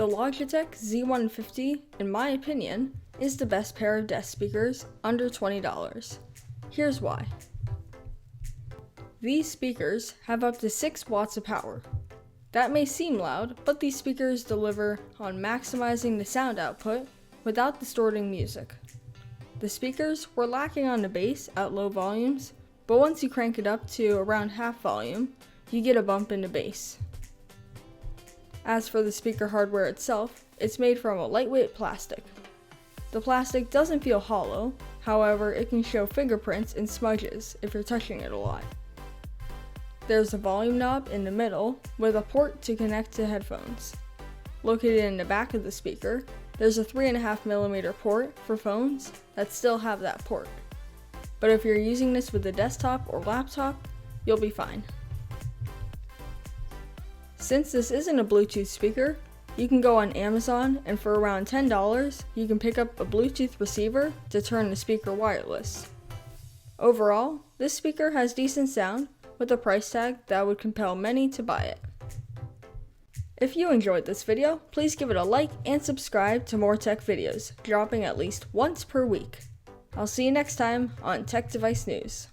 The Logitech Z150, in my opinion, is the best pair of desk speakers under $20. Here's why. These speakers have up to 6 watts of power. That may seem loud, but these speakers deliver on maximizing the sound output without distorting music. The speakers were lacking on the bass at low volumes, but once you crank it up to around half volume, you get a bump in the bass. As for the speaker hardware itself, it's made from a lightweight plastic. The plastic doesn't feel hollow, however it can show fingerprints and smudges if you're touching it a lot. There's a volume knob in the middle with a port to connect to headphones. Located in the back of the speaker, there's a 3.5mm port for phones that still have that port. But if you're using this with a desktop or laptop, you'll be fine. Since this isn't a Bluetooth speaker, you can go on Amazon and for around $10, you can pick up a Bluetooth receiver to turn the speaker wireless. Overall, this speaker has decent sound with a price tag that would compel many to buy it. If you enjoyed this video, please give it a like and subscribe to more tech videos, dropping at least once per week. I'll see you next time on Tech Device News.